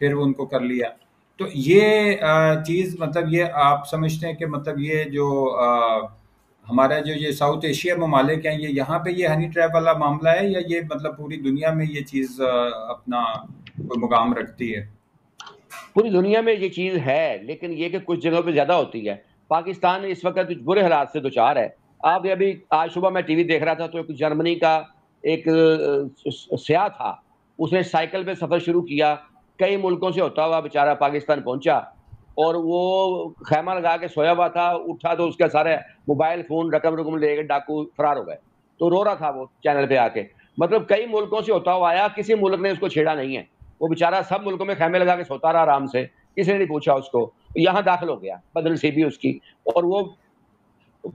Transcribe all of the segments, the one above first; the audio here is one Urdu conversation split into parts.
پھر ان کو کر لیا. تو یہ چیز مطلب یہ آپ سمجھتے ہیں کہ مطلب یہ جو ہمارا جو یہ ساؤتھ ایشیا ممالک ہیں یہ یہاں پہ یہ ہنی ٹریپ والا معاملہ ہے یا یہ مطلب پوری دنیا میں یہ چیز اپنا کوئی مقام رکھتی ہے؟ پوری دنیا میں یہ چیز ہے، لیکن یہ کہ کچھ جگہوں پہ زیادہ ہوتی ہے. پاکستان اس وقت برے حالات سے دوچار ہے. آپ ابھی آج صبح میں ٹی وی دیکھ رہا تھا تو ایک جرمنی کا ایک سیاح تھا، اس نے سائیکل پہ سفر شروع کیا، کئی ملکوں سے ہوتا ہوا بیچارہ پاکستان پہنچا، اور وہ خیمہ لگا کے سویا ہوا تھا. اٹھا تو اس کے سارے موبائل فون رقم لے کے ڈاکو فرار ہو گئے. تو رو رہا تھا وہ چینل پہ آ کے، مطلب کئی ملکوں سے ہوتا ہوا آیا، کسی ملک نے اس کو چھیڑا نہیں ہے. وہ بیچارہ سب ملکوں میں خیمے لگا کے سوتا رہا آرام سے، کسی نے نہیں پوچھا اس کو. یہاں داخل ہو گیا بدنصیبی اس کی، اور وہ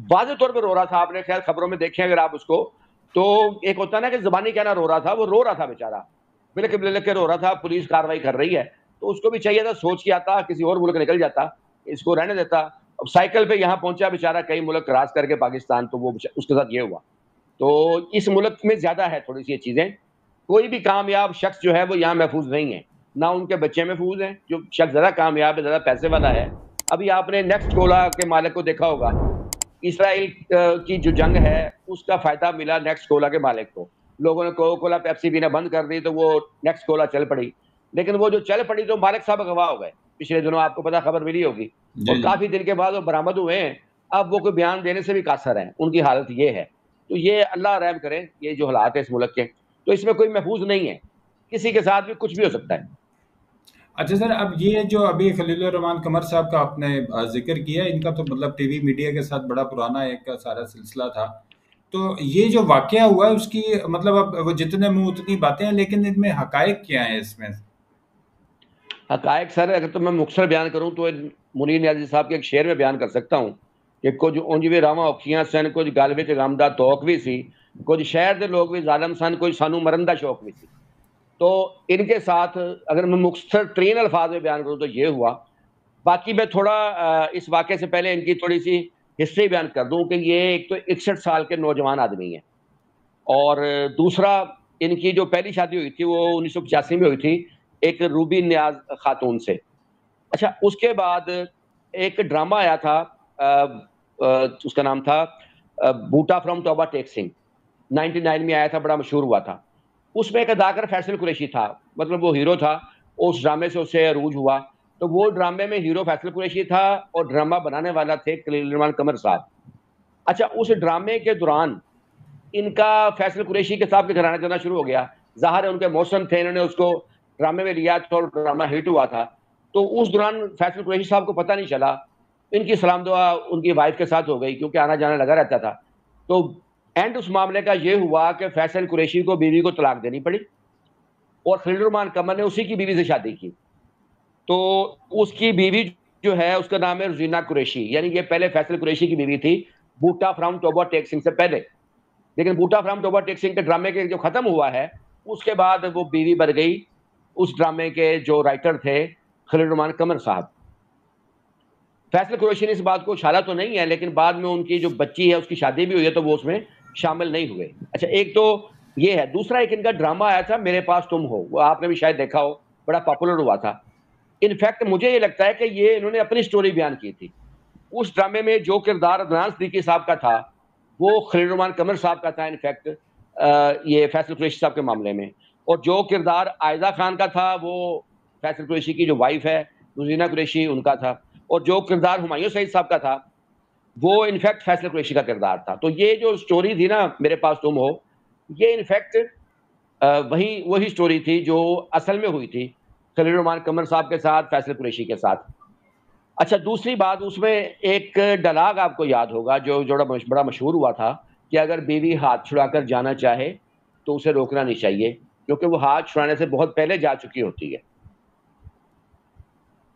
واضح طور پہ رو رہا تھا. آپ نے خیر خبروں میں دیکھیں اگر آپ اس کو، تو ایک ہوتا نا کہ زبانی کہنا رو رہا تھا، وہ رو رہا تھا بیچارہ، بلک کے رو رہا تھا. پولیس کاروائی کر رہی ہے، تو اس کو بھی چاہیے تھا سوچ کے آتا، کسی اور ملک نکل جاتا، اس کو رہنے دیتا. اب سائیکل پہ یہاں پہنچا بیچارہ، کئی ملک کراس کر کے پاکستان، تو وہ اس کے ساتھ یہ ہوا. تو اس ملک میں زیادہ ہے تھوڑی سی یہ چیزیں. کوئی بھی کامیاب شخص جو ہے وہ یہاں محفوظ نہیں ہے، نہ ان کے بچے محفوظ ہیں. جو شخص زیادہ کامیاب ہے، زیادہ پیسے والا ہے، ابھی آپ نے نیکسٹ کولا کے مالک کو دیکھا ہوگا، اسرائیل کی جو جنگ ہے اس کا فائدہ ملا نیکسٹ کولا کے مالک کو. لوگوں نے کوکا کولا پیپسی پینا بند کر دی تو وہ نیکسٹ کولا چل پڑی، لیکن وہ جو چل پڑی تو مالک صاحب اغوا ہو گئے پچھلے دنوں، آپ کو پتا خبر ملی ہوگی. اور جی جی. کافی دن کے بعد وہ برآمد ہوئے ہیں. اب وہ کوئی بیان دینے سے بھی قاصر ہیں، ان کی حالت یہ ہے. تو یہ اللہ رحم کرے، یہ جو حالات ہے اس ملک کے، تو اس میں کوئی محفوظ نہیں ہے، کسی کے ساتھ بھی کچھ بھی ہو سکتا ہے. اچھا سر، اب یہ جو ابھی خلیل الرحمان قمر صاحب کا آپ نے ذکر کیا، ان کا تو مطلب ٹی وی میڈیا کے ساتھ بڑا پرانا ایک سارا سلسلہ تھا. تو یہ جو واقعہ ہوا ہے اس کی مطلب اب وہ جتنے منہ اتنی باتیں ہیں، لیکن ان میں حقائق کیا ہیں اس میں؟ حقائق سر اگر تو میں مختصر بیان کروں تو منیر نیازی صاحب کے ایک شعر میں بیان کر سکتا ہوں کہ کچھ اونج بھی راواں اوکھیاں سن، کچھ گل وچ غم دا توق بھی سی، کچھ شہر دے لوگ بھی ظالم سن، کچھ سانو مرن دا شوق بھی سی. تو ان کے ساتھ اگر میں مختصر ترین الفاظ میں بیان کروں تو یہ ہوا. باقی میں تھوڑا اس واقعے سے پہلے ان کی تھوڑی سی ہسٹری بیان کر دوں کہ یہ ایک تو 61 سال کے نوجوان آدمی ہیں، اور دوسرا ان کی جو پہلی شادی ہوئی تھی وہ 1985 میں ہوئی تھی ایک روبی نیاز خاتون سے. اچھا، اس کے بعد ایک ڈرامہ آیا تھا، اس کا نام تھا بوٹا فرام توبہ ٹیک سنگھ، 99 میں آیا تھا، بڑا مشہور ہوا تھا. اس میں ایک اداکار فیصل قریشی تھا، مطلب وہ ہیرو تھا. اس ڈرامے سے اسے عروج ہوا، تو وہ ڈرامے میں ہیرو فیصل قریشی تھا اور ڈرامہ بنانے والا تھے خلیل الرحمان قمر صاحب. اچھا، اس ڈرامے کے دوران ان کا فیصل قریشی کے صاحب کے گھرانے چلنا شروع ہو گیا. ظاہر ہے ان کے موسم تھے، انہوں نے اس کو ڈرامے میں لیا تو ڈرامہ ہٹ ہوا تھا. تو اس دوران فیصل قریشی صاحب کو پتہ نہیں چلا، ان کی سلام دعا ان کی وائف کے ساتھ ہو گئی کیونکہ آنا جانا لگا رہتا تھا. تو اینڈ اس معاملے کا یہ ہوا کہ فیصل قریشی کو بیوی کو طلاق دینی پڑی، اور خلیل الرحمان قمر نے اسی کی بیوی سے شادی کی. تو اس کی بیوی جو ہے اس کا نام ہے رزینہ قریشی، یعنی یہ پہلے فیصل قریشی کی بیوی تھی بوٹا فرام توبہ ٹیک سنگھ سے پہلے. لیکن بوٹا فرام توبہ ٹیک سنگھ کے ڈرامے کے جو ختم ہوا ہے اس کے بعد وہ بیوی بن گئی اس ڈرامے کے جو رائٹر تھے خلیل الرحمان قمر صاحب. فیصل قریشی نے اس بات کو اچھالا تو نہیں ہے، لیکن بعد میں ان کی جو بچی ہے اس کی شادی بھی ہوئی ہے تو وہ اس میں شامل نہیں ہوئے. اچھا، ایک تو یہ ہے. دوسرا ایک ان کا ڈرامہ آیا تھا میرے پاس تم ہو، وہ آپ نے بھی شاید دیکھا ہو، بڑا پاپولر ہوا تھا. انفیکٹ مجھے یہ لگتا ہے کہ یہ انہوں نے اپنی سٹوری بیان کی تھی. اس ڈرامے میں جو کردار عدنان صدیقی صاحب کا تھا وہ خلیل الرحمان قمر صاحب کا تھا انفیکٹ یہ فیصل قریشی صاحب کے معاملے میں. اور جو کردار عائزہ خان کا تھا وہ فیصل قریشی کی جو وائف ہے رزینہ قریشی ان کا تھا. اور جو کردار ہمایوں سعید صاحب کا تھا وہ انفیکٹ فیصل قریشی کا کردار تھا. تو یہ جو سٹوری تھی نا میرے پاس تم ہو، یہ انفیکٹ وہی سٹوری تھی جو اصل میں ہوئی تھی خلیل الرحمان قمر صاحب کے ساتھ، فیصل قریشی کے ساتھ. اچھا، دوسری بات اس میں ایک ڈائلاگ آپ کو یاد ہوگا جو بڑا مشہور ہوا تھا کہ اگر بیوی ہاتھ چھڑا کر جانا چاہے تو اسے روکنا نہیں چاہیے کیونکہ وہ ہاتھ چھڑانے سے بہت پہلے جا چکی ہوتی ہے.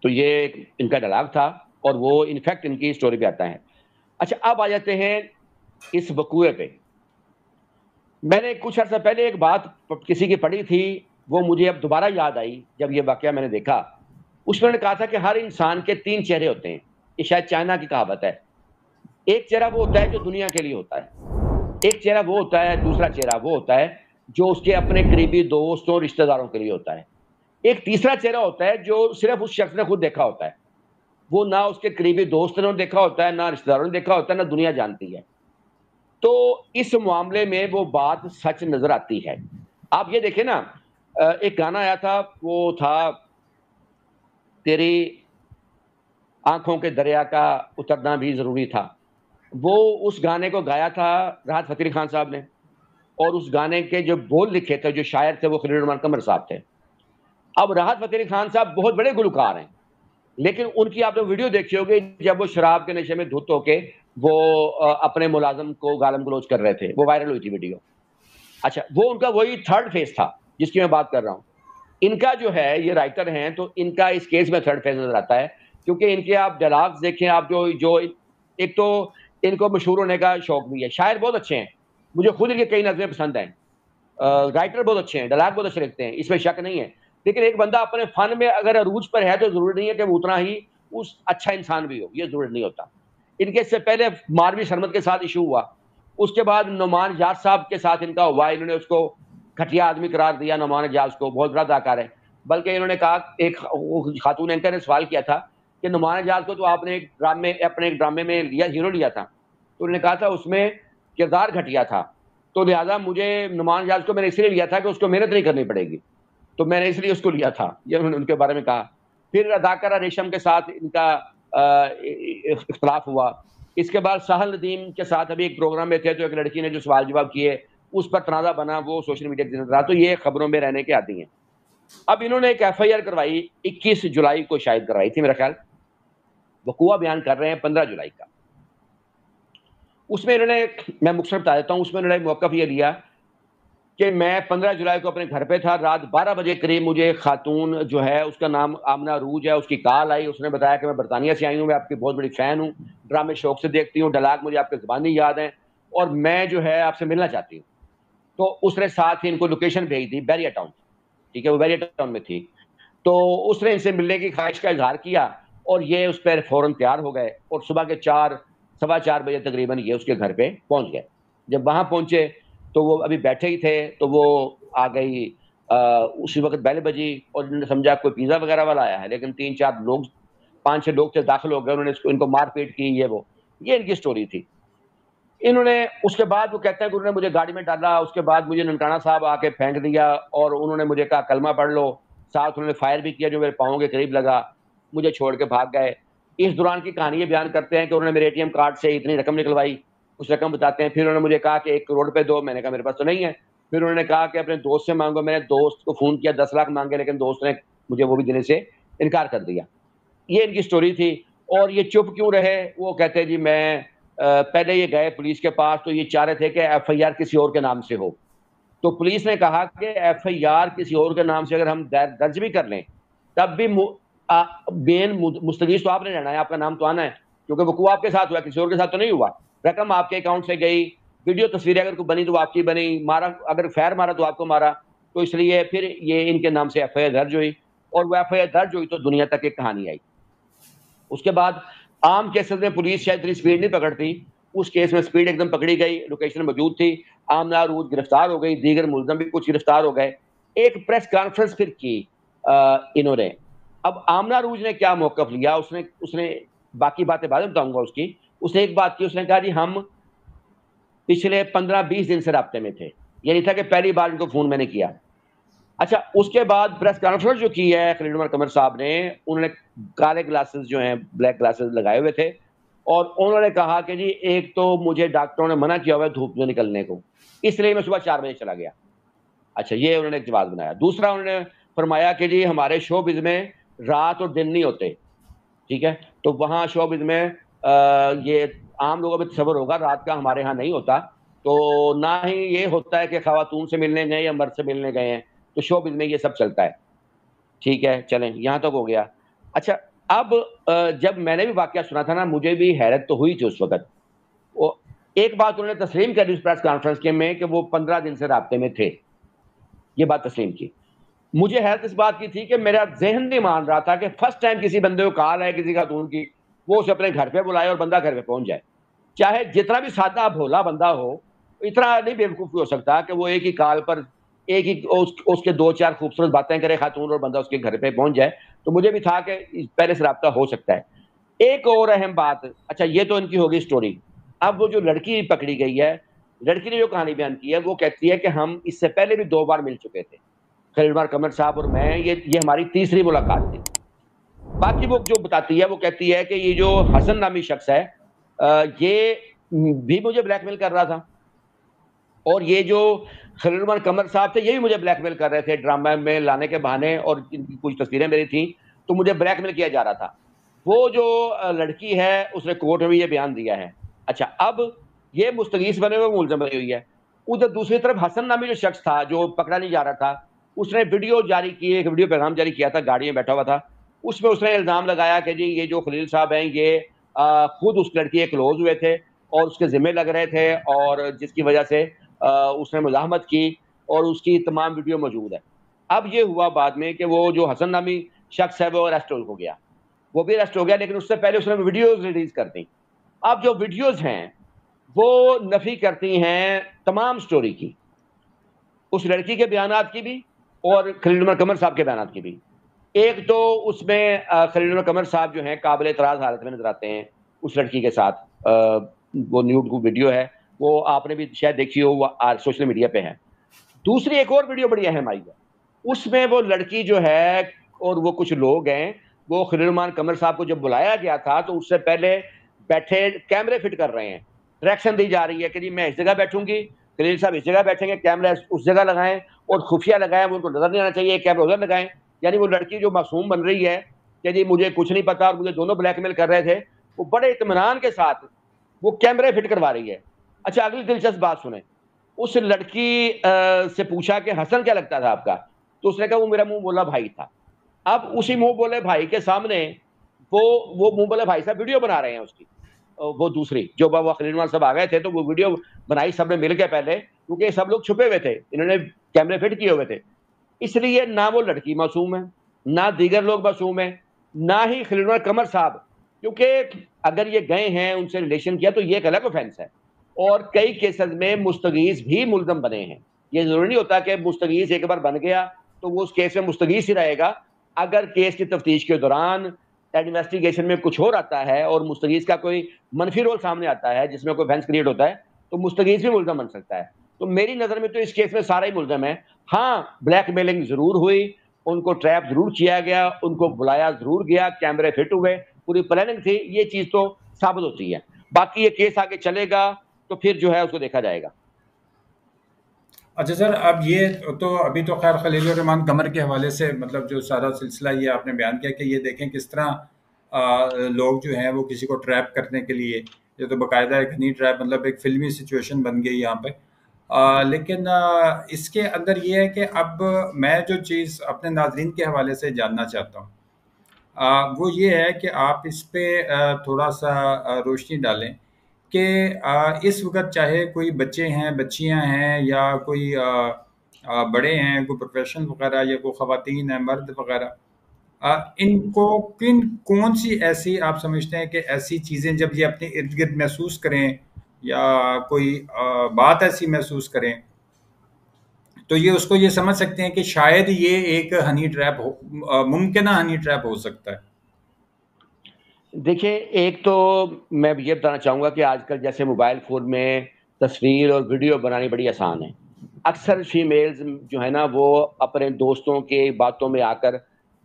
تو یہ ان کا ڈائلاگ تھا اور وہ انفیکٹ ان کی سٹوری پہ آتا ہے. اچھا، اب آ جاتے ہیں اس وقوعے پہ. میں نے کچھ عرصہ پہلے ایک بات کسی کی پڑھی تھی، وہ مجھے اب دوبارہ یاد آئی جب یہ واقعہ میں نے دیکھا. اس میں نے کہا تھا کہ ہر انسان کے 3 چہرے ہوتے ہیں. یہ شاید چائنا کی کہاوت ہے. ایک چہرہ وہ ہوتا ہے جو دنیا کے لیے ہوتا ہے، ایک چہرہ وہ ہوتا ہے، دوسرا چہرہ وہ ہوتا ہے جو اس کے اپنے قریبی دوستوں رشتہ داروں کے لیے ہوتا ہے، ایک تیسرا چہرہ ہوتا ہے جو صرف اس شخص نے خود دیکھا ہوتا ہے، وہ نہ اس کے قریبی دوست نے دیکھا ہوتا ہے، نہ رشتہ داروں نے دیکھا ہوتا ہے، نہ دنیا جانتی ہے. تو اس معاملے میں وہ بات سچ نظر آتی ہے. آپ یہ دیکھیں نا، ایک گانا آیا تھا، وہ تھا تیری آنکھوں کے دریا کا اترنا بھی ضروری تھا. وہ اس گانے کو گایا تھا راحت فتح علی خان صاحب نے، اور اس گانے کے جو بول لکھے تھے، جو شاعر تھے، وہ خلیل الرحمن قمر صاحب تھے. اب راحت فتح علی خان صاحب بہت بڑے گلوکار ہیں، لیکن ان کی آپ نے ویڈیو دیکھی ہوگی جب وہ شراب کے نشے میں دھت ہو کے وہ اپنے ملازم کو گالم گلوچ کر رہے تھے، وہ وائرل ہوئی تھی ویڈیو. اچھا، وہ ان کا وہی تھرڈ فیز تھا جس کی میں بات کر رہا ہوں. ان کا جو ہے، یہ رائٹر ہیں، تو ان کا اس کیس میں تھرڈ فیز نظر آتا ہے، کیونکہ ان کے آپ ڈائلاگز دیکھیں، آپ جو ایک تو ان کو مشہور ہونے کا شوق بھی ہے، شاعر بہت اچھے ہیں، مجھے خود ان کے کئی نظمیں پسند ہیں، رائٹر بہت اچھے ہیں، ڈائلاگ بہت اچھے لگتے ہیں، اس میں شک نہیں ہے. لیکن ایک بندہ اپنے فن میں اگر عروج پر ہے تو ضروری نہیں ہے کہ وہ اتنا ہی اس اچھا انسان بھی ہو، یہ ضروری نہیں ہوتا. ان کے اس سے پہلے ماروی سرمد کے ساتھ ایشو ہوا، اس کے بعد نعمان جاز صاحب کے ساتھ ان کا ہوا، انہوں نے اس کو گھٹیا آدمی قرار دیا. نعمان جاز کو بہت بڑا اداکار ہے، بلکہ انہوں نے کہا، ایک خاتون اینکر نے سوال کیا تھا کہ نعمان جاز کو تو آپ نے اپنے ایک ڈرامے میں لیا، ہیرو لیا تھا، تو انہوں نے کہا تھا اس میں کردار گھٹیا تھا، تو لہٰذا مجھے نعمان جاز کو میں نے اس لیے لیا تھا کہ اس کو محنت نہیں کرنی پڑے گی، تو میں نے اس لیے اس کو لیا تھا. یہ انہوں نے ان کے بارے میں کہا. پھر اداکارہ ریشم کے ساتھ ان کا اختلاف ہوا. اس کے بعد ساحل ندیم کے ساتھ ابھی ایک پروگرام میں تھے، تو ایک لڑکی نے جو سوال جواب کیے اس پر تنازع بنا، وہ سوشل میڈیا کے نظر آ. تو یہ خبروں میں رہنے کے عادی ہیں. اب انہوں نے ایک ایف آئی آر کروائی، 21 جولائی کو شاید کروائی تھی میرا خیال، وقوع بیان کر رہے ہیں 15 جولائی کا. اس میں انہوں نے، میں مختصر بتا دیتا ہوں، اس میں انہوں نے موقف یہ لیا کہ میں 15 جولائی کو اپنے گھر پہ تھا، رات 12 بجے قریب مجھے خاتون جو ہے، اس کا نام آمنہ عروج ہے، اس کی کال آئی. اس نے بتایا کہ میں برطانیہ سے آئی ہوں، میں آپ کی بہت بڑی فین ہوں، ڈرامے شوق سے دیکھتی ہوں، ڈائلاگ مجھے آپ کے زبانی یاد ہیں، اور میں جو ہے آپ سے ملنا چاہتی ہوں. تو اس نے ساتھ ہی ان کو لوکیشن بھیج دی، بیریا ٹاؤن، ٹھیک ہے، وہ بیریا ٹاؤن میں تھی. تو اس نے ان سے ملنے کی خواہش کا اظہار کیا، اور یہ اس پہ فوراً تیار ہو گئے، اور صبح کے 4 سوا 4 بجے تقریباً یہ اس کے گھر پہ پہنچ گئے. جب وہاں پہنچے تو وہ ابھی بیٹھے ہی تھے، تو وہ آ گئی اسی وقت بیل بجی، اور انہوں نے سمجھا کوئی پیزا وغیرہ والا آیا ہے، لیکن 3-4 لوگ، 5-6 لوگ سے داخل ہو گئے. انہوں نے ان کو مار پیٹ کی، یہ ان کی سٹوری تھی. انہوں نے اس کے بعد، وہ کہتے ہیں کہ انہوں نے مجھے گاڑی میں ڈالا، اس کے بعد مجھے ننکانہ صاحب آ کے پھینک دیا، اور انہوں نے مجھے کہا کلمہ پڑھ لو، ساتھ انہوں نے فائر بھی کیا جو میرے پاؤں کے قریب لگا، مجھے چھوڑ کے بھاگ گئے. اس دوران کی کہانی یہ بیان کرتے ہیں کہ انہوں نے میرے اے ٹی ایم کارڈ سے اتنی رقم نکلوائی، اس رقم بتاتے ہیں. پھر انہوں نے مجھے کہا کہ 1 کروڑ روپے دو، میں نے کہا میرے پاس تو نہیں ہے. پھر انہوں نے کہا کہ اپنے دوست سے مانگو، میں نے دوست کو فون کیا، 10 لاکھ مانگے، لیکن دوست نے مجھے وہ بھی دینے سے انکار کر دیا. یہ ان کی سٹوری تھی. اور یہ چپ کیوں رہے؟ وہ کہتے ہیں جی میں پہلے یہ گئے پولیس کے پاس، تو یہ چاہ رہے تھے کہ ایف آئی آر کسی اور کے نام سے ہو. تو پولیس نے کہا کہ ایف آئی آر کسی اور کے نام سے اگر ہم درج بھی کر لیں، تب بھی بین مستفیض تو آپ نے رہنا ہے، آپ کا نام تو آنا ہے، کیونکہ وقوع آپ کے ساتھ ہوا، کسی اور کے ساتھ تو نہیں ہوا. رقم آپ کے اکاؤنٹ سے گئی، ویڈیو تصویریں اگر کوئی بنی تو آپ کی بنی، مارا اگر فیر مارا تو آپ کو مارا. تو اس لیے پھر یہ ان کے نام سے ایف آئی آر درج ہوئی، اور وہ ایف آئی آر درج ہوئی تو دنیا تک ایک کہانی آئی. اس کے بعد عام کیسز میں پولیس شاید اتنی سپیڈ نہیں پکڑتی، اس کیس میں سپیڈ ایک دم پکڑی گئی، لوکیشن موجود تھی، آمنہ عروج گرفتار ہو گئی، دیگر ملزم بھی کچھ گرفتار ہو گئے. ایک پریس کانفرنس پھر کی انہوں نے. اب آمنہ عروج نے کیا موقف لیا؟ اس نے باقی باتیں بعد میں بتاؤں گا اس کی. اس نے ایک بات کی، اس نے کہا جی ہم پچھلے 15-20 دن سے رابطے میں تھے، یہ نہیں تھا کہ پہلی بار ان کو فون میں نے کیا. اچھا، اس کے بعد پریس کانفرنس جو کی ہے خلیل عمر قمر صاحب نے، انہوں نے کالے گلاسز جو ہیں، بلیک گلاسز لگائے ہوئے تھے، اور انہوں نے کہا کہ جی ایک تو مجھے ڈاکٹروں نے منع کیا ہوا ہے دھوپ میں نکلنے کو، اس لیے میں صبح 4 بجے چلا گیا. اچھا، یہ انہوں نے ایک جواز بنایا. دوسرا انہوں نے فرمایا کہ جی ہمارے شو بز میں رات اور دن نہیں ہوتے، ٹھیک ہے، تو وہاں شو بز میں یہ عام لوگوں میں تصور ہوگا، رات کا ہمارے ہاں نہیں ہوتا، تو نہ ہی یہ ہوتا ہے کہ خواتون سے ملنے گئے یا مرد سے ملنے گئے ہیں، تو شو بز میں یہ سب چلتا ہے. ٹھیک ہے، چلیں یہاں تک ہو گیا. اچھا، اب جب میں نے بھی واقعہ سنا تھا نا، مجھے بھی حیرت تو ہوئی تھی اس وقت. ایک بات انہوں نے تسلیم کر دی اس پریس کانفرنس کے میں کہ وہ 15 دن سے رابطے میں تھے، یہ بات تسلیم کی. مجھے حیرت اس بات کی تھی کہ میرا ذہن نہیں مان رہا تھا کہ فرسٹ ٹائم کسی بندے کو کال ہے کسی خاتون کی، وہ اسے اپنے گھر پہ بلائے اور بندہ گھر پہ پہنچ جائے. چاہے جتنا بھی سادہ بھولا بندہ ہو، اتنا نہیں بیوقوفی ہو سکتا کہ وہ ایک ہی کال پر ایک ہی اس کے 2-4 خوبصورت باتیں کرے خاتون اور بندہ اس کے گھر پہ پہنچ جائے، تو مجھے بھی تھا کہ پہلے سے رابطہ ہو سکتا ہے۔ ایک اور اہم بات، اچھا یہ تو ان کی ہوگی سٹوری، اب وہ جو لڑکی پکڑی گئی ہے، لڑکی نے جو کہانی بیان کی ہے وہ کہتی ہے کہ ہم اس سے پہلے بھی 2 بار مل چکے تھے، خلیل عمر قمر صاحب اور میں، یہ ہماری تیسری ملاقات تھی۔ باقی وہ جو بتاتی ہے وہ کہتی ہے کہ یہ جو حسن نامی شخص ہے یہ بھی مجھے بلیک میل کر رہا تھا، اور یہ جو خلیل عمر قمر صاحب تھے یہ بھی مجھے بلیک میل کر رہے تھے ڈرامہ میں لانے کے بہانے، اور ان کی کچھ تصویریں میری تھیں تو مجھے بلیک میل کیا جا رہا تھا۔ وہ جو لڑکی ہے اس نے کورٹ میں بھی یہ بیان دیا ہے۔ اچھا اب یہ مستغیث بنے ہوئے ملزم بنی ہوئی ہے، ادھر دوسری طرف حسن نامی جو شخص تھا جو پکڑا نہیں جا رہا تھا، اس نے ویڈیو جاری کی، ایک ویڈیو پیغام جاری کیا تھا، گاڑی میں بیٹھا ہوا تھا، اس میں اس نے الزام لگایا کہ جی یہ جو خلیل صاحب ہیں یہ خود اس لڑکی کے کلوز ہوئے تھے اور اس کے ذمہ لگ رہے تھے، اور جس کی وجہ سے اس نے مزاحمت کی، اور اس کی تمام ویڈیو موجود ہے۔ اب یہ ہوا بعد میں کہ وہ جو حسن نامی شخص ہے وہ اریسٹ ہو گیا، وہ بھی اریسٹ ہو گیا، لیکن اس سے پہلے اس نے ویڈیوز ریلیز کر دی۔ اب جو ویڈیوز ہیں وہ نفی کرتی ہیں تمام سٹوری کی، اس لڑکی کے بیانات کی بھی اور خلیل عمر قمر صاحب کے بیانات کی بھی۔ ایک تو اس میں خلیل عمر قمر صاحب جو ہیں قابل اعتراض حالت میں نظر آتے ہیں اس لڑکی کے ساتھ، وہ نیوڈ کو ویڈیو ہے، وہ آپ نے بھی شاید دیکھی ہو، وہ سوشل میڈیا پہ ہے۔ دوسری ایک اور ویڈیو بڑی اہم آئی ہے، اس میں وہ لڑکی جو ہے اور وہ کچھ لوگ ہیں، وہ خلیل عمر قمر صاحب کو جب بلایا گیا تھا تو اس سے پہلے بیٹھے کیمرے فٹ کر رہے ہیں، ڈائریکشن دی جا رہی ہے کہ جی میں اس جگہ بیٹھوں گی، خلیل صاحب اس جگہ بیٹھیں گے، کیمرہ اس جگہ لگائیں اور خفیہ لگائیں، وہ ان کو نظر نہیں آنا چاہیے، کیمرہ ادھر لگائیں۔ یعنی وہ لڑکی جو معصوم بن رہی ہے کہ جی مجھے کچھ نہیں پتا اور مجھے دونوں بلیک میل کر رہے تھے، وہ بڑے اطمینان کے ساتھ وہ کیمرے فٹ کروا رہی ہے۔ اچھا اگلی دلچسپ بات سنیں، اس لڑکی سے پوچھا کہ حسن کیا لگتا تھا آپ کا، تو اس نے کہا وہ میرا منہ بولا بھائی تھا۔ اب اسی منہ بولے بھائی کے سامنے وہ منہ بولے بھائی صاحب ویڈیو بنا رہے ہیں اس کی، وہ دوسری جو بابا خلیل عمر صاحب آ گئے تھے تو وہ ویڈیو بنائی سب نے مل کے پہلے، کیونکہ یہ سب لوگ چھپے ہوئے تھے، انہوں نے کیمرے فٹ کیے ہوئے تھے، اس لیے نہ وہ لڑکی معصوم ہے، نہ دیگر لوگ معصوم ہیں، نہ ہی خلیل عمر قمر صاحب، کیونکہ اگر یہ گئے ہیں ان سے ریلیشن کیا تو یہ ایک الگ اوفینس ہے، اور کئی کیسز میں مستغیث بھی ملزم بنے ہیں۔ یہ ضروری نہیں ہوتا کہ مستغیث ایک بار بن گیا تو وہ اس کیس میں مستغیث ہی رہے گا۔ اگر کیس کی تفتیش کے دوران انویسٹیگیشن میں کچھ اور آتا ہے اور مستغیث کا کوئی منفی رول سامنے آتا ہے جس میں کوئی بحث کریٹ ہوتا ہے تو مستغیث بھی ملزم بن سکتا ہے۔ تو میری نظر میں تو اس کیس میں سارا ہی ملزم ہے۔ ہاں بلیک میلنگ ضرور ہوئی، ان کو ٹریپ ضرور کیا گیا، ان کو بلایا ضرور گیا، کیمرے فٹ ہوئے، پوری پلاننگ تھی، یہ چیز تو ثابت ہوتی ہے۔ باقی یہ کیس آگے چلے گا تو پھر جو ہے اس کو دیکھا جائے گا۔ اچھا سر، اب یہ تو ابھی تو خیر خلیل الرحمان قمر کے حوالے سے مطلب جو سارا سلسلہ یہ آپ نے بیان کیا کہ یہ دیکھیں کس طرح لوگ جو ہیں وہ کسی کو ٹریپ کرنے کے لیے، یہ تو باقاعدہ ایک ہنی ٹریپ، مطلب ایک فلمی سچویشن بن گئی یہاں پہ۔ لیکن اس کے اندر یہ ہے کہ اب میں جو چیز اپنے ناظرین کے حوالے سے جاننا چاہتا ہوں وہ یہ ہے کہ آپ اس پہ تھوڑا سا روشنی ڈالیں کہ اس وقت چاہے کوئی بچے ہیں، بچیاں ہیں، یا کوئی بڑے ہیں، کوئی پروفیشنل وغیرہ، یا کوئی خواتین ہیں، مرد وغیرہ، ان کو کون سی ایسی آپ سمجھتے ہیں کہ ایسی چیزیں جب یہ اپنے ارد گرد محسوس کریں یا کوئی بات ایسی محسوس کریں تو یہ اس کو یہ سمجھ سکتے ہیں کہ شاید یہ ایک ہنی ٹریپ ممکنہ ہنی ٹریپ ہو سکتا ہے؟ دیکھیں ایک تو میں یہ بتانا چاہوں گا کہ آج کل جیسے موبائل فون میں تصویر اور ویڈیو بنانی بڑی آسان ہے، اکثر فیمیلز جو ہے نا وہ اپنے دوستوں کے باتوں میں آ کر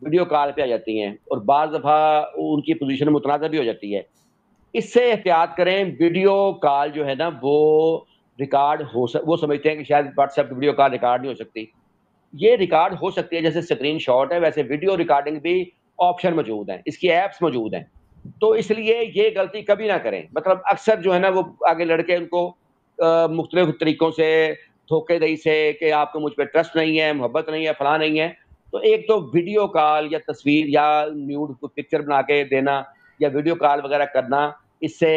ویڈیو کال پہ آ جاتی ہیں، اور بعض دفعہ ان کی پوزیشن متنازع بھی ہو جاتی ہے۔ اس سے احتیاط کریں، ویڈیو کال جو ہے نا وہ ریکارڈ وہ سمجھتے ہیں کہ شاید what's app video call record نہیں ہو سکتی، یہ ریکارڈ ہو سکتی ہے، جیسے اسکرین شاٹ ہے ویسے ویڈیو ریکارڈنگ بھی آپشن موجود ہیں، اس کی ایپس موجود ہیں۔ تو اس لیے یہ غلطی کبھی نہ کریں، مطلب اکثر جو ہے نا وہ آگے لڑکے ان کو مختلف طریقوں سے دھوکے دہی سے کہ آپ کو مجھ پہ ٹرسٹ نہیں ہے، محبت نہیں ہے، فلاں نہیں ہے، تو ایک تو ویڈیو کال یا تصویر یا نیوڈ پکچر بنا کے دینا یا ویڈیو کال وغیرہ کرنا، اس سے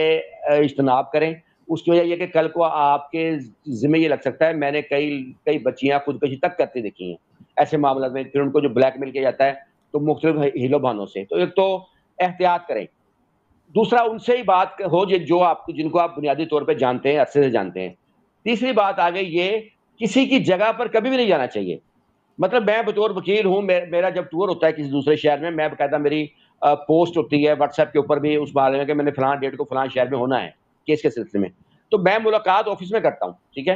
اجتناب کریں۔ اس کی وجہ یہ کہ کل کو آپ کے ذمہ یہ لگ سکتا ہے، میں نے کئی بچیاں خودکشی تک کرتی دیکھی ہیں ایسے معاملات میں، پھر ان کو جو بلیک میل کیا جاتا ہے تو مختلف ہیلو بہانوں سے۔ تو ایک تو احتیاط کریں، دوسرا ان سے ہی بات ہو جو آپ جن کو آپ بنیادی طور پہ جانتے ہیں، عرصے سے جانتے ہیں۔ تیسری بات آ گئی یہ کسی کی جگہ پر کبھی بھی نہیں جانا چاہیے. مطلب میں بطور وکیل ہوں, میرا جب ٹور ہوتا ہے کسی دوسرے شہر میں, میں باقاعدہ میری پوسٹ ہوتی ہے واٹس ایپ کے اوپر بھی اس بارے میں کہ میں نے فلاں ڈیٹ کو فلاں شہر میں ہونا ہے کیس کے سلسلے میں, تو میں ملاقات آفس میں کرتا ہوں, ٹھیک ہے.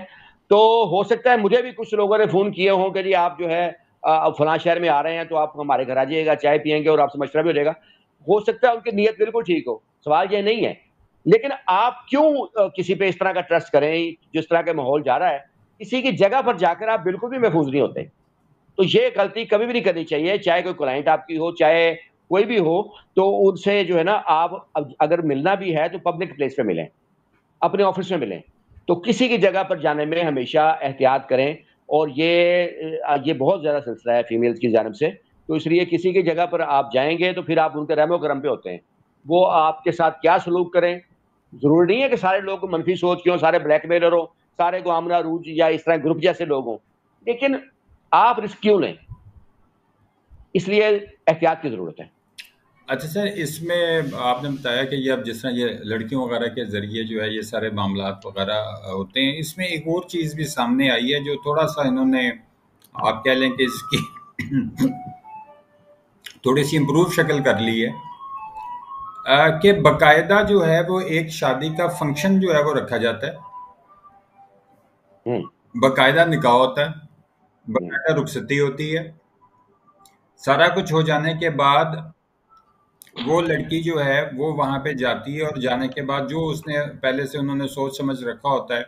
تو ہو سکتا ہے مجھے بھی کچھ لوگوں نے فون کیے ہوں کہ جی آپ جو ہے فلاں شہر میں آ رہے ہیں تو آپ ہمارے گھر آ جائیے گا, چائے پیئیں گے اور آپ سے مشورہ بھی ہو جائے گا. ہو سکتا ہے ان کی نیت بالکل ٹھیک ہو, سوال یہ نہیں ہے, لیکن آپ کیوں کسی پہ اس طرح کا ٹرسٹ کریں جس طرح کا ماحول جا رہا ہے. کسی کی جگہ پر جا کر آپ بالکل بھی محفوظ نہیں ہوتے. تو یہ غلطی کبھی بھی نہیں کرنی چاہیے, چاہے کوئی کلائنٹ آپ کی ہو, چاہے کوئی بھی ہو, تو ان سے جو ہے نا آپ اگر ملنا بھی ہے تو پبلک پلیس پہ ملیں, اپنے آفس میں ملیں. تو کسی کی جگہ پر جانے میں ہمیشہ احتیاط کریں, اور یہ بہت زیادہ سلسلہ ہے فیمیلز کی جانب سے, تو اس لیے کسی کی جگہ پر آپ جائیں گے تو پھر آپ ان کے رحم و کرم پہ ہوتے ہیں. وہ آپ کے ساتھ کیا سلوک کریں, ضروری نہیں ہے کہ سارے لوگ منفی سوچ کے ہوں, سارے بلیک میلر ہوں, سارے کو آمنا روج یا اس طرح گروپ جیسے لوگ ہوں, لیکن آپ رسک کیوں لیں, اس لیے احتیاط کی ضرورت ہے. اچھا سر, اس میں آپ نے بتایا کہ یہ اب جس طرح یہ لڑکیوں وغیرہ کے ذریعے جو ہے یہ سارے معاملات وغیرہ ہوتے ہیں, اس میں ایک اور چیز بھی سامنے آئی ہے جو تھوڑا سا انہوں نے آپ کہہ لیں کہ اس کی تھوڑی سی امپروو شکل کر لی ہے, کہ باقاعدہ جو ہے وہ ایک شادی کا فنکشن جو ہے وہ رکھا جاتا ہے, باقاعدہ نکاح ہوتا ہے, باقاعدہ رخصتی ہوتی ہے. سارا کچھ ہو جانے کے بعد وہ لڑکی جو ہے وہ وہاں پہ جاتی ہے, اور جانے کے بعد جو اس نے پہلے سے انہوں نے سوچ سمجھ رکھا ہوتا ہے,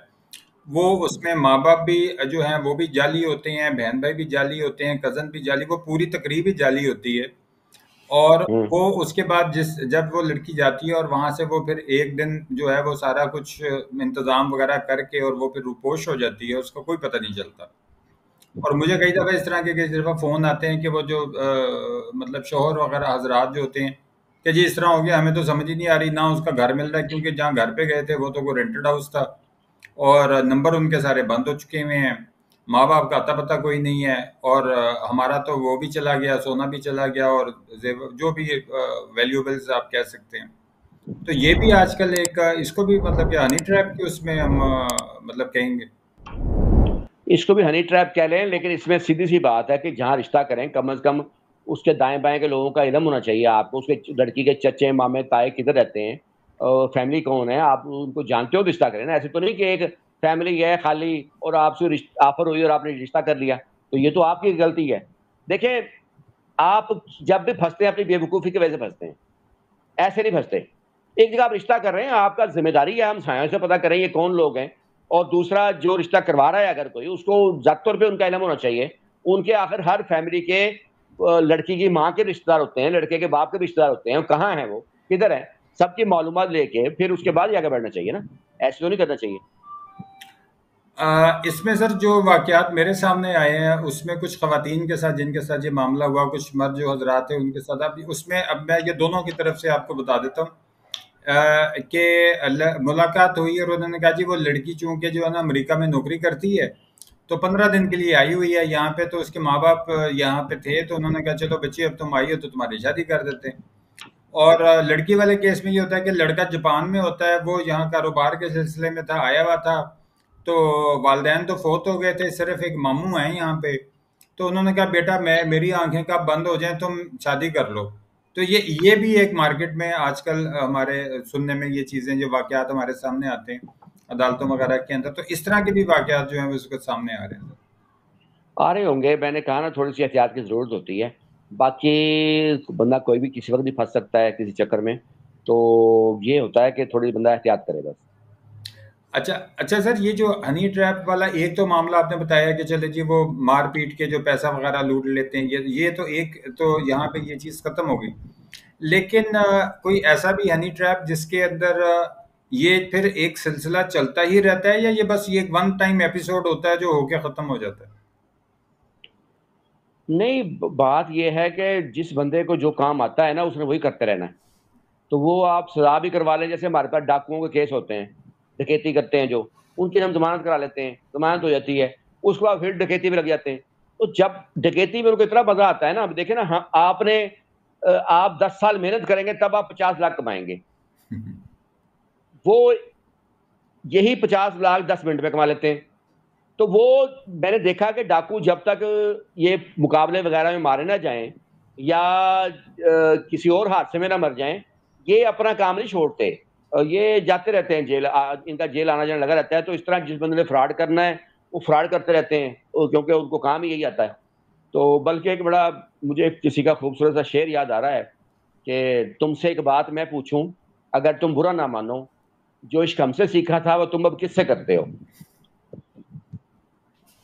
وہ اس میں ماں باپ بھی جو ہیں وہ بھی جعلی ہوتے ہیں, بہن بھائی بھی جعلی ہوتے ہیں, کزن بھی جعلی, وہ پوری تقریب ہی جعلی ہوتی ہے. اور وہ اس کے بعد جب وہ لڑکی جاتی ہے اور وہاں سے وہ پھر ایک دن جو ہے وہ سارا کچھ انتظام وغیرہ کر کے اور وہ پھر روپوش ہو جاتی ہے, اس کا کوئی پتہ نہیں چلتا. اور مجھے کئی دفعہ اس طرح کے کئی دفعہ فون آتے ہیں کہ وہ جو مطلب شوہر وغیرہ حضرات جو ہوتے ہیں کہ جی اس طرح ہو گیا, ہمیں تو سمجھ ہی نہیں آ رہی, نہ اس کا گھر مل رہا ہے, کیونکہ جہاں گھر پہ گئے تھے وہ تو کوئی رینٹڈ ہاؤس تھا, اور نمبر ان کے سارے بند ہو چکے ہوئے ہیں, ماں باپ کا اتا پتہ کوئی نہیں ہے, اور ہمارا تو وہ بھی چلا گیا, سونا بھی چلا گیا, اور جو بھی ویلیوبلز آپ کہہ سکتے ہیں. تو یہ بھی آج کل ایک اس کو بھی مطلب کہ ہنی ٹریپ کی اس میں ہم مطلب کہیں گے, اس کو بھی ہنی ٹریپ کہہ لیں, لیکن اس میں سیدھی سی بات ہے کہ جہاں رشتہ کریں کم از کم اس کے دائیں بائیں کے لوگوں کا علم ہونا چاہیے آپ کو, اس کے لڑکی کے چچے مامے تائے کدھر رہتے ہیں, فیملی کون ہے, آپ ان کو جانتے ہو رشتہ کریں نا. ایسے تو نہیں کہ ایک فیملی ہے خالی اور آپ سے آفر ہوئی اور آپ نے رشتہ کر لیا, تو یہ تو آپ کی غلطی ہے. دیکھیں آپ جب بھی پھنستے ہیں اپنی بے وقوفی کی وجہ سے پھنستے ہیں, ایسے نہیں پھنستے. ایک جگہ آپ رشتہ کر رہے ہیں, آپ کا ذمہ داری ہے ہم سایوں سے پتہ کریں یہ کون لوگ ہیں, اور دوسرا جو رشتہ کروا رہا ہے اگر کوئی, اس کو ذاتی طور پہ ان کا علم ہونا چاہیے. ان کے آخر ہر فیملی کے لڑکی کی ماں کے رشتہ دار ہوتے ہیں, لڑکے کے باپ کے رشتہ دار ہوتے ہیں, کہاں ہیں وہ, کدھر ہیں, سب کی معلومات لے کے پھر اس کے بعد ہی آگے بڑھنا چاہیے نا, ایسے تو نہیں کرنا چاہیے. اس میں سر جو واقعات میرے سامنے آئے ہیں اس میں کچھ خواتین کے ساتھ جن کے ساتھ یہ معاملہ ہوا, کچھ مرد جو حضرات ہیں ان کے ساتھ, اب اس میں اب میں یہ دونوں کی طرف سے آپ کو بتا دیتا ہوں کہ ملاقات ہوئی اور انہوں نے کہا جی وہ لڑکی چونکہ جو ہے نا امریکہ میں نوکری کرتی ہے تو 15 دن کے لیے آئی ہوئی ہے یہاں پہ, تو اس کے ماں باپ یہاں پہ تھے, تو انہوں نے کہا چلو بچی اب تم آئی ہو تو تمہاری شادی کر دیتے ہیں. اور لڑکی والے کیس میں یہ ہوتا ہے کہ لڑکا جاپان میں ہوتا ہے, وہ یہاں کاروبار کے سلسلے میں تھا, آیا ہوا تھا, تو والدین تو فوت ہو گئے تھے, صرف ایک ماموں ہیں یہاں پہ, تو انہوں نے کہا بیٹا میری آنکھیں کب بند ہو جائیں تم شادی کر لو. تو یہ بھی ایک مارکیٹ میں آج کل ہمارے سننے میں یہ چیزیں جو واقعات ہمارے سامنے آتے ہیں عدالتوں وغیرہ کے اندر, تو اس طرح کے بھی واقعات جو ہیں اس کو سامنے آ رہے ہیں. آ رہے ہوں گے, میں نے کہا نا تھوڑی سی احتیاط کی ضرورت ہوتی ہے, باقی بندہ کوئی بھی کسی وقت بھی پھنس سکتا ہے کسی چکر میں, تو یہ ہوتا ہے کہ تھوڑی بندہ احتیاط کرے بس. اچھا سر, یہ جو ہنی ٹریپ والا ایک تو معاملہ آپ نے بتایا کہ چلے جی وہ مار پیٹ کے جو پیسہ وغیرہ لوٹ لیتے ہیں, یہ تو ایک تو یہاں پہ یہ چیز ختم ہو گئی, لیکن کوئی ایسا بھی ہنی ٹریپ جس کے اندر یہ پھر ایک سلسلہ چلتا ہی رہتا ہے, یا یہ بس یہ ون ٹائم ایپیسوڈ ہوتا ہے جو ہو کے ختم ہو جاتا ہے؟ نہیں, بات یہ ہے کہ جس بندے کو جو کام آتا ہے نا اس نے وہی کرتے رہنا ہے. تو وہ آپ سزا بھی کروا لیں, جیسے ہمارے پاس ڈاکوؤں کے کیس ہوتے ہیں, ڈکیتی کرتے ہیں جو, ان کی ہم ضمانت کرا لیتے ہیں, ضمانت ہو جاتی ہے, اس کے بعد پھر ڈکیتی میں لگ جاتے ہیں. تو جب ڈکیتی میں ان کو اتنا مزہ آتا ہے نا, اب دیکھیں نا, آپ 10 سال محنت کریں گے تب آپ 50 لاکھ کمائیں گے, وہ یہی 50 لاکھ 10 منٹ میں کما لیتے ہیں. تو وہ میں نے دیکھا کہ ڈاکو جب تک یہ مقابلے وغیرہ میں مارے نہ جائیں یا کسی اور حادثے میں نہ مر جائیں، یہ اپنا کام نہیں چھوڑتے، یہ جاتے رہتے ہیں جیل، ان کا جیل آنا جانا لگا رہتا ہے. تو اس طرح جس بندے نے فراڈ کرنا ہے وہ فراڈ کرتے رہتے ہیں، کیونکہ ان کو کام ہی یہی آتا ہے. تو بلکہ ایک بڑا مجھے کسی کا خوبصورت سا شعر یاد آ رہا ہے کہ تم سے ایک بات میں پوچھوں، اگر تم برا نہ مانو، جو عشق ہم سے سیکھا تھا وہ تم اب کس سے کرتے ہو.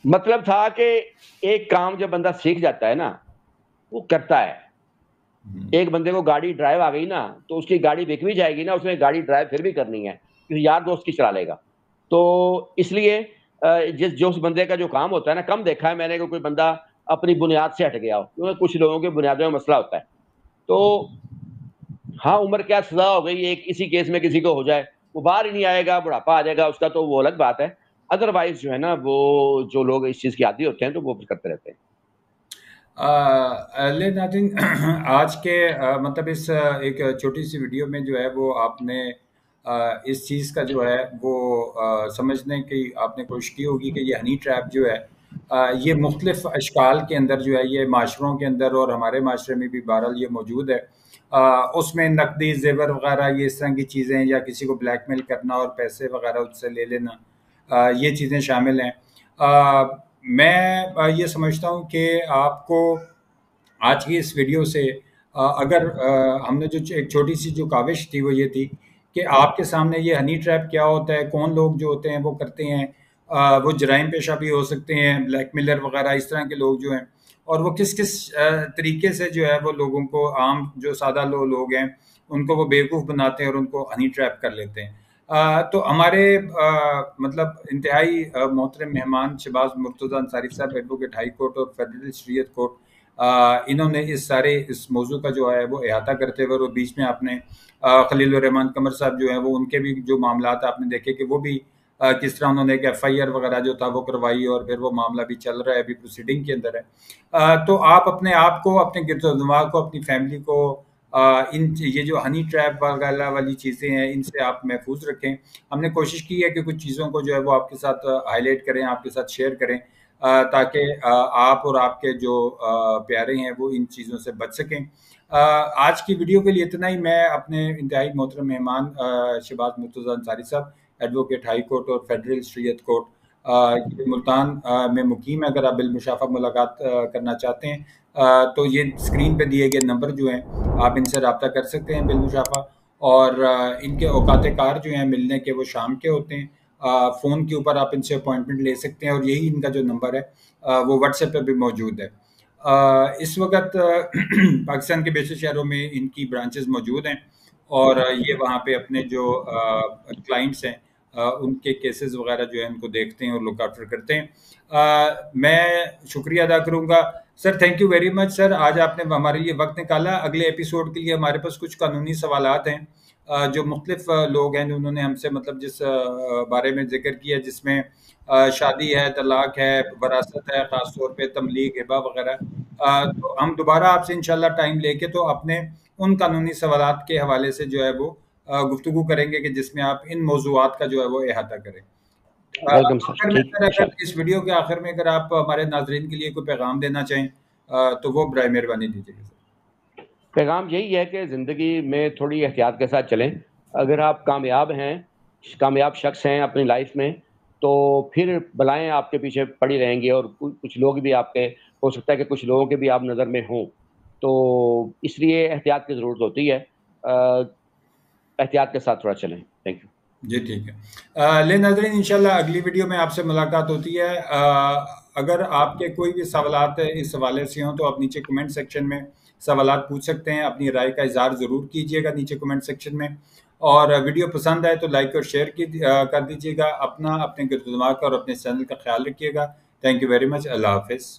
مطلب تھا کہ ایک کام جب بندہ سیکھ جاتا ہے نا وہ کرتا ہے. ایک بندے کو گاڑی ڈرائیو آ گئی نا تو اس کی گاڑی بک بھی جائے گی نا، اس نے گاڑی ڈرائیو پھر بھی کرنی ہے، کسی یار دوست کی چلا لے گا. تو اس لیے جو اس بندے کا جو کام ہوتا ہے نا، کم دیکھا ہے میں نے کہ کوئی بندہ اپنی بنیاد سے ہٹ گیا ہو، کیونکہ کچھ لوگوں کے بنیادوں میں مسئلہ ہوتا ہے. تو ہاں عمر کیا سزا ہو گئی، ایک اسی کیس میں کسی کو ہو جائے، وہ باہر ہی نہیں آئے گا، بڑھاپا آ جائے گا اس کا، تو وہ الگ بات ہے. ادروائز جو ہے نا وہ جو لوگ اس چیز کے عادی ہوتے ہیں تو وہ کرتے رہتے ہیں. ناظرین، آج کے مطلب اس ایک چھوٹی سی ویڈیو میں جو ہے وہ آپ نے اس چیز کا جو ہے وہ سمجھنے کی آپ نے کوشش کی ہوگی کہ یہ ہنی ٹریپ جو ہے یہ مختلف اشکال کے اندر جو ہے یہ معاشروں کے اندر اور ہمارے معاشرے میں بھی بہرحال یہ موجود ہے. اس میں نقدی زیور وغیرہ یہ اس طرح کی چیزیں یا کسی کو بلیک میل کرنا اور پیسے وغیرہ اس سے لے لینا، یہ چیزیں شامل ہیں. میں یہ سمجھتا ہوں کہ آپ کو آج کی اس ویڈیو سے اگر ہم نے جو ایک چھوٹی سی جو کاوش تھی وہ یہ تھی کہ آپ کے سامنے یہ ہنی ٹریپ کیا ہوتا ہے، کون لوگ جو ہوتے ہیں وہ کرتے ہیں، وہ جرائم پیشہ بھی ہو سکتے ہیں، بلیک میلر وغیرہ اس طرح کے لوگ جو ہیں، اور وہ کس کس طریقے سے جو ہے وہ لوگوں کو، عام جو سادہ لوگ ہیں ان کو وہ بیوقوف بناتے ہیں اور ان کو ہنی ٹریپ کر لیتے ہیں. تو ہمارے مطلب انتہائی محترم مہمان شہباز مرتضی انصاری صاحب، ایڈوکیٹ ہائی کورٹ اور فیڈرل شریعت کورٹ، انہوں نے اس موضوع کا جو ہے وہ احاطہ کرتے ہوئے، اور بیچ میں آپ نے خلیل الرحمان قمر صاحب جو ہیں وہ ان کے بھی جو معاملات آپ نے دیکھے کہ وہ بھی کس طرح انہوں نے ایک ایف آئی آر وغیرہ جو تھا وہ کروائی، اور پھر وہ معاملہ بھی چل رہا ہے، ابھی پروسیڈنگ کے اندر ہے. تو آپ اپنے آپ کو، اپنے گرد و نواح کو، اپنی فیملی کو یہ جو ہنی ٹریپ وغیرہ والی چیزیں ہیں ان سے آپ محفوظ رکھیں. ہم نے کوشش کی ہے کہ کچھ چیزوں کو جو ہے وہ آپ کے ساتھ ہائی لائٹ کریں، آپ کے ساتھ شیئر کریں، تاکہ آپ اور آپ کے جو پیارے ہیں وہ ان چیزوں سے بچ سکیں. آج کی ویڈیو کے لیے اتنا ہی. میں اپنے انتہائی محترم مہمان شہباز مرتضی انصاری صاحب، ایڈوکیٹ ہائی کورٹ اور فیڈرل شریعت کورٹ، یہ ملتان میں مقیم ہے. اگر آپ بالمشافہ ملاقات کرنا چاہتے ہیں تو یہ اسکرین پہ دیے گئے نمبر جو ہیں آپ ان سے رابطہ کر سکتے ہیں بالمشافہ. اور ان کے اوقات کار جو ہیں ملنے کے وہ شام کے ہوتے ہیں. فون کے اوپر آپ ان سے اپوائنٹمنٹ لے سکتے ہیں، اور یہی ان کا جو نمبر ہے وہ واٹس ایپ پہ بھی موجود ہے. اس وقت پاکستان کے بیشتر شہروں میں ان کی برانچز موجود ہیں، اور یہ وہاں پہ اپنے جو کلائنٹس ہیں ان کے کیسز وغیرہ جو ہیں ان کو دیکھتے ہیں اور لک آفٹر کرتے ہیں. میں شکریہ ادا کروں گا سر. تھینک یو ویری مچ سر، آج آپ نے ہمارے لیے وقت نکالا. اگلے ایپیسوڈ کے لیے ہمارے پاس کچھ قانونی سوالات ہیں جو مختلف لوگ ہیں انہوں نے ہم سے مطلب جس بارے میں ذکر کیا، جس میں شادی ہے، طلاق ہے، وراثت ہے، خاص طور پہ تملیغ، ہبہ وغیرہ. تو ہم دوبارہ آپ سے انشاءاللہ ٹائم لے کے تو اپنے ان قانونی سوالات کے حوالے سے جو ہے وہ گفتگو کریں گے کہ جس میں آپ ان موضوعات کا جو ہے وہ احاطہ کریں. Welcome sir. آخر میں ٹھیک، اگر اس ویڈیو کے آخر میں اگر آپ ہمارے ناظرین کے لیے کوئی پیغام دینا چاہیں تو وہ برائے مہربانی دیجیے گا. پیغام یہی ہے کہ زندگی میں تھوڑی احتیاط کے ساتھ چلیں. اگر آپ کامیاب ہیں، کامیاب شخص ہیں اپنی لائف میں، تو پھر بلائیں آپ کے پیچھے پڑی رہیں گی، اور کچھ لوگ بھی آپ کے، ہو سکتا ہے کہ کچھ لوگوں کے بھی آپ نظر میں ہوں. تو اس لیے احتیاط کی ضرورت ہوتی ہے. احتیاط کے ساتھ تھوڑا چلیں. Thank you. جی ٹھیک ہے. لے ناظرین، انشاءاللہ اگلی ویڈیو میں آپ سے ملاقات ہوتی ہے. اگر آپ کے کوئی بھی سوالات اس حوالے سے ہوں تو آپ نیچے کمنٹ سیکشن میں سوالات پوچھ سکتے ہیں. اپنی رائے کا اظہار ضرور کیجیے گا نیچے کمنٹ سیکشن میں، اور ویڈیو پسند آئے تو لائک اور شیئر کر دیجیے گا. اپنے گرد و نواح کا اور اپنے چینل کا خیال رکھیے گا. Thank you very much. اللہ حافظ.